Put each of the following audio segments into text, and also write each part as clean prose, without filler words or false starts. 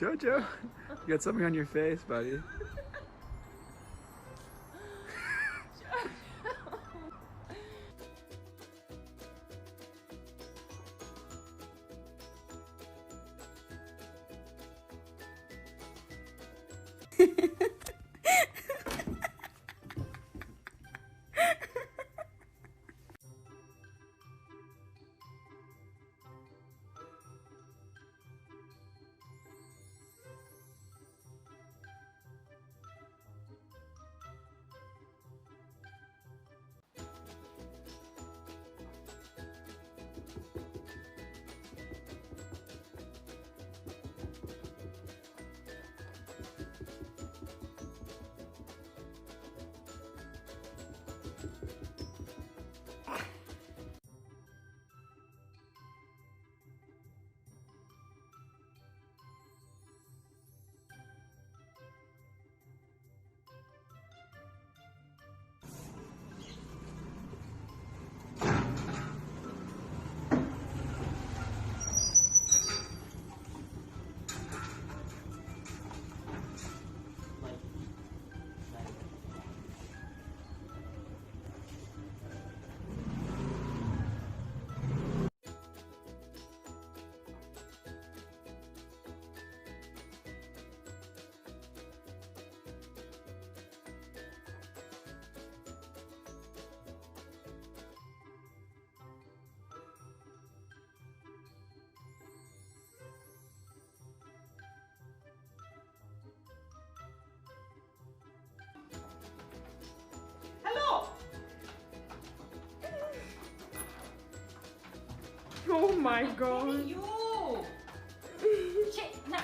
Jojo, you got something on your face, buddy. Oh my god. You. Shit, no.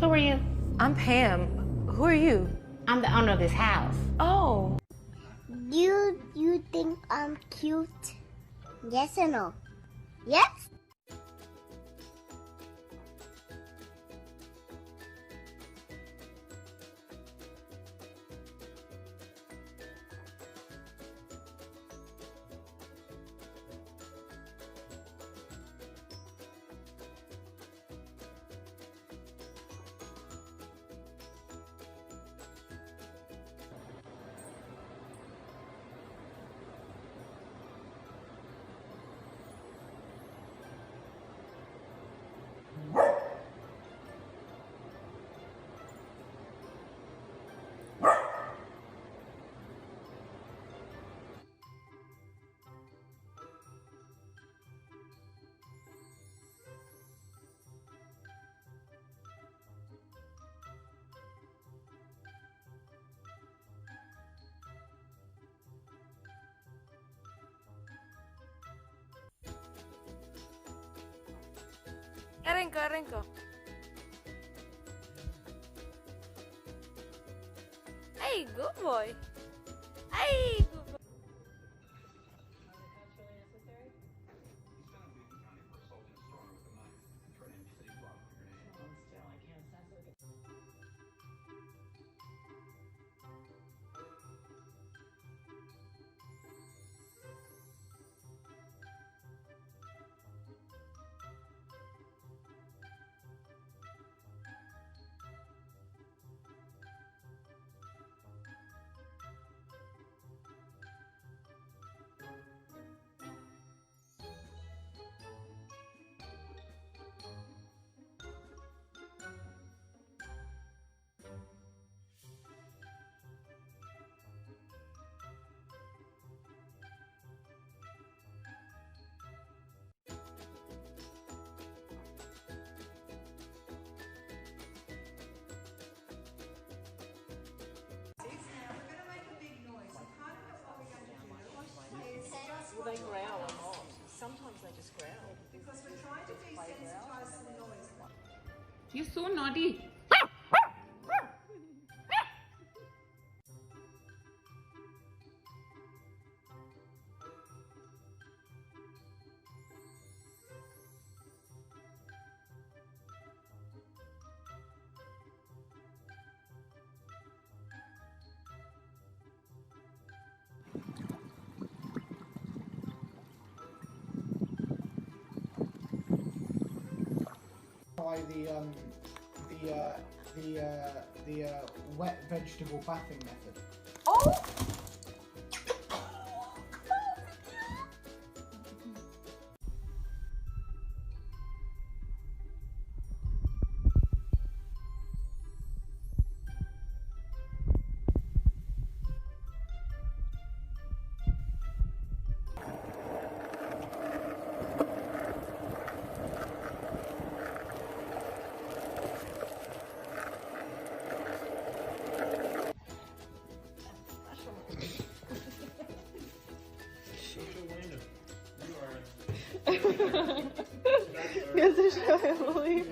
Who are you? I'm Pam. Who are you? I'm the owner of this house. Oh. You think I'm cute? Yes or no? Yes? Renko. Hey, good boy. Hey, good boy. they growl or not. Sometimes they just growl. Because we're trying to desensitize some noise. You're so naughty. By the wet vegetable bathing method. Oh! Yes, ich Emily.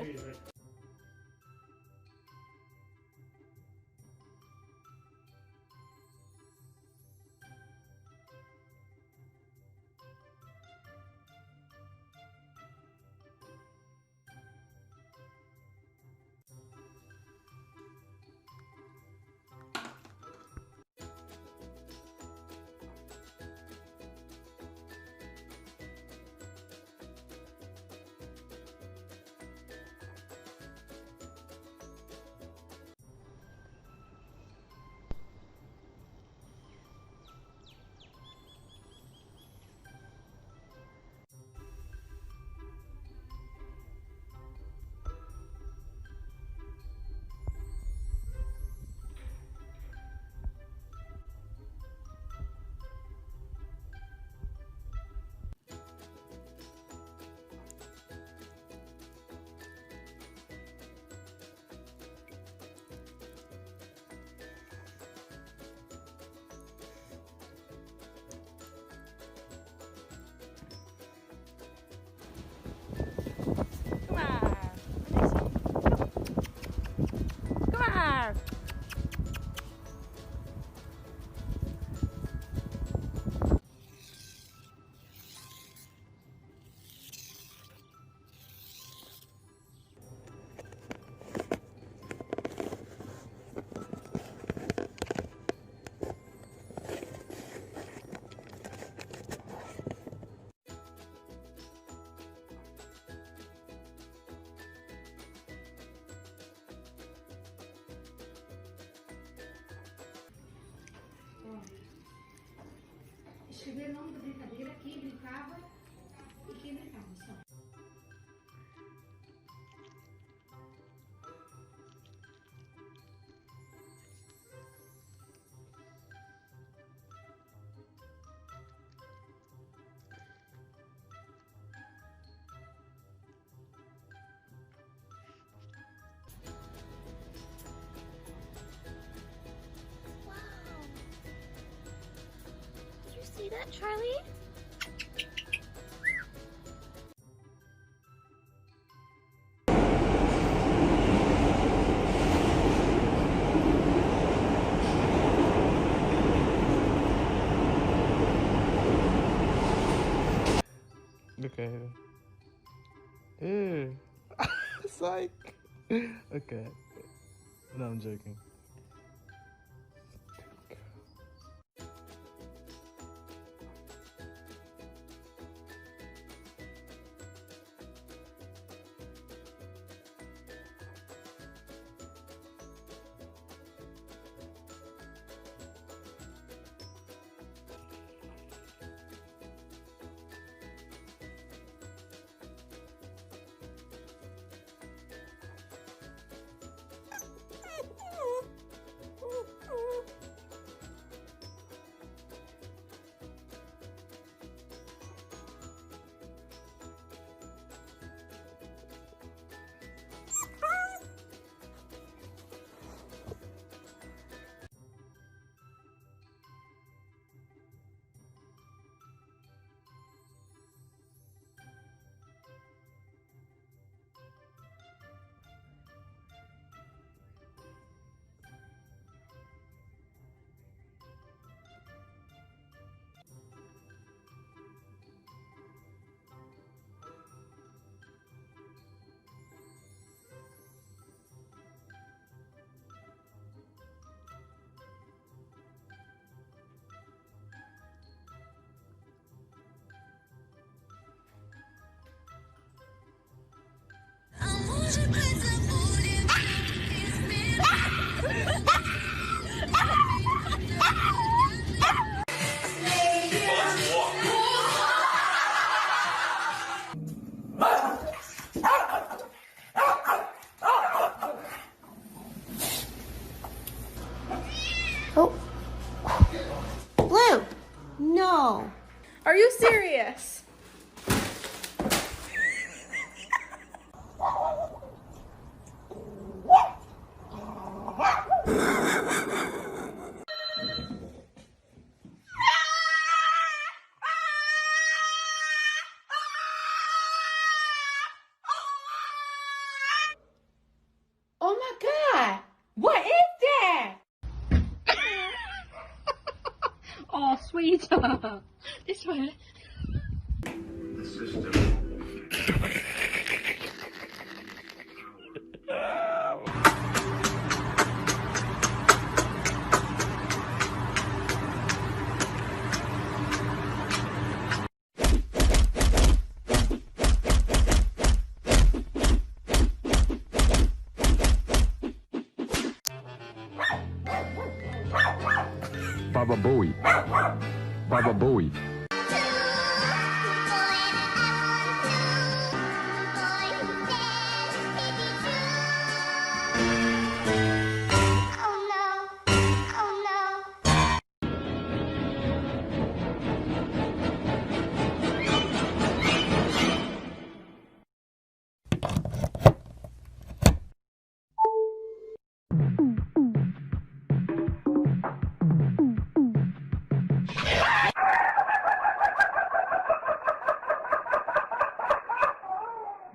Come on. Come on. Escrever o nome da brincadeira, quem brincava e quem brincava só. Did you see that, Charlie? Look at her. Ew. Psych. Okay. No, I'm joking. Oh. Blue. No. Are you serious? Oh my God! What is that? Oh, sweetheart. This way. Baba Bowie. Baba Bowie.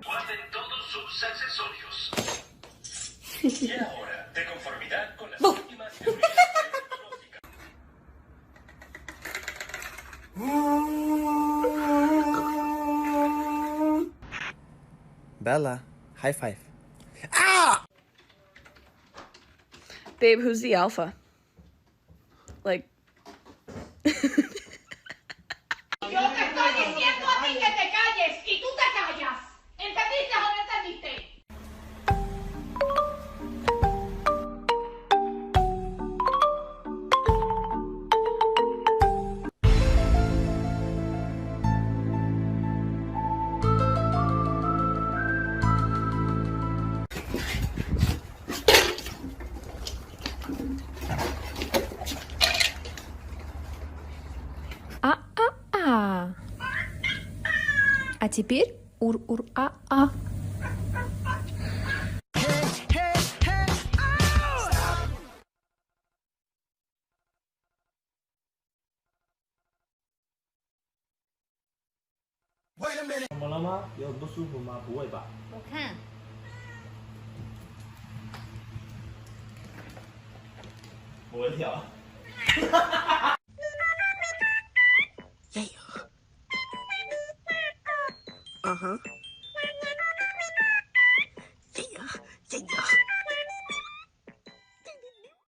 Guarden todos sus accesorios. Y ahora, de conformidad con las últimas teorías tecnológicas. Bella, high five. Babe, who's the alpha? Like, Yo te estoy diciendo a ti que te calles y tú te callas. ¿Entendiste o no entendiste? А теперь ур-ур-а-а. uh-huh.